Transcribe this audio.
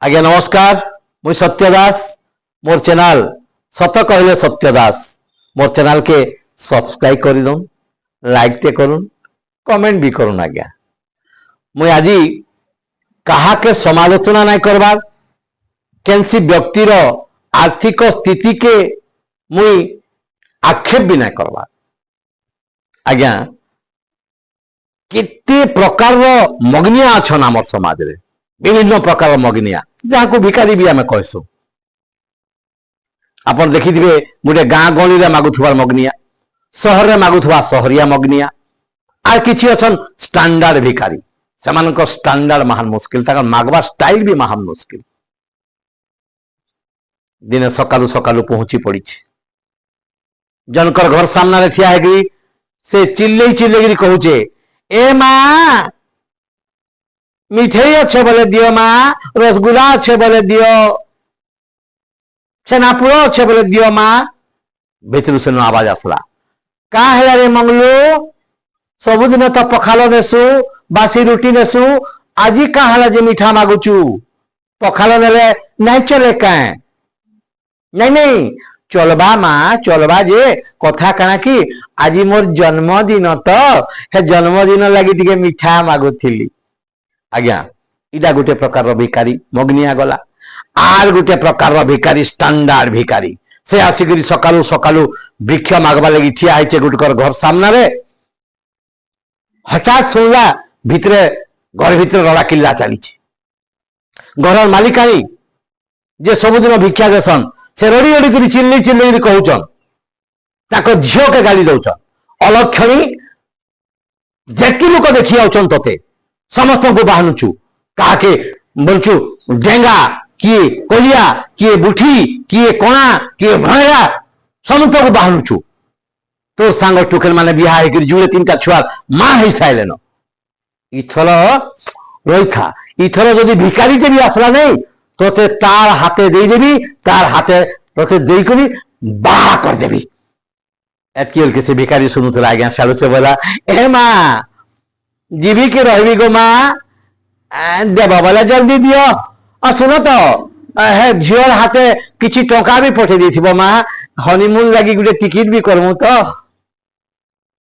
आज्ञा नमस्कार मुई सत्य दास मोर चैनल सत कहले सत्य दास मोर चैनल के सब्सक्राइब कर दून लाइक टे करूँ कमेंट भी करूँ आज्ञा मुई आज कहा के समालोचना नहीं करबार कैंसी व्यक्तिर आर्थिक स्थिति के मुई आक्षेप भी नहीं करबार आज्ञा कितने प्रकार मग्निया अच्छा आम समाज रे विभिन्न प्रकार मग्निया जहाँ को भिखारी भी आम कहसु आप देखि गोटे गाँ गहली मागुथबार मग्निया सहर में मागुथबा सहरिया मग्निया आर किछि अछन स्टैंडर्ड भिखारी सेमानक स्टैंडर्ड महान मुश्किल ताकर मागवा स्टाइल भी महान मुश्किल दिने सकालू सकालू पहुंची पड़ी जनकर घर सामने ठिया है से चिल्ले चिल्ले कहूचे ए माँ मिठाई अच्छे बोले दियो माँ रसगुल्ला अच्छे बोले दियो छेनापुर अच्छे बोले दियो माँ भीतर से आवाज आसला का है रे मंगलू सबुदिन तो पखाल नेसु बासी रुटी नेसु आज का जे मिठा मागुचु पखाल नेले नहीं चले कहीं नहीं चलबा माँ चलबा जे कथा कना कि आज मोर जन्मदिन तो हे जन्मदिन लगी टिके मिठा मागुथिली आज्ञा इटा गोटे प्रकार भिखारी मग्निया गला आर गोटे प्रकार भिखारी स्टैंडर्ड भिखारी से आसिक सकालू सकालू वृक्ष मागवा लगी ठिया है गोटे घर सामने हठात शुणला भितरे घर भितर रड़ा किल्ला चली घर मालिकाणी जे सबुदिन भिक्षा देसन से रड़ी रड़ी कर चिल्ली चिल्ली कहउचन ताको झियो के गाली दउचन अलक्षणी जेटकी लोक देखी आउचन तते समस्त को बाहनुचु कहा के बोलचु डेंगा किए कोलिया किए बुठी किए कोणा किए भणेरा समस्त को बाहनुचु तो सांग टुकेल माने बिहा है जुड़े तीन का छुआ माँ है साइलेन इथर रही था इथर जदि भिखारी भी आसला नहीं तोते तार हाथे दे देवी तार हाथे तोते दे करी बाहा कर देवी एतकी के से भिखारी सुनुतला आज्ञा सालू से बोला ए माँ जीवी के रही गो माँ देव बोला जल्दी दियो और सुनो तो है झील हाथे किसी टंका भी पठे दी माँ हनीमून लगी गोटे टिकेट भी करमु तो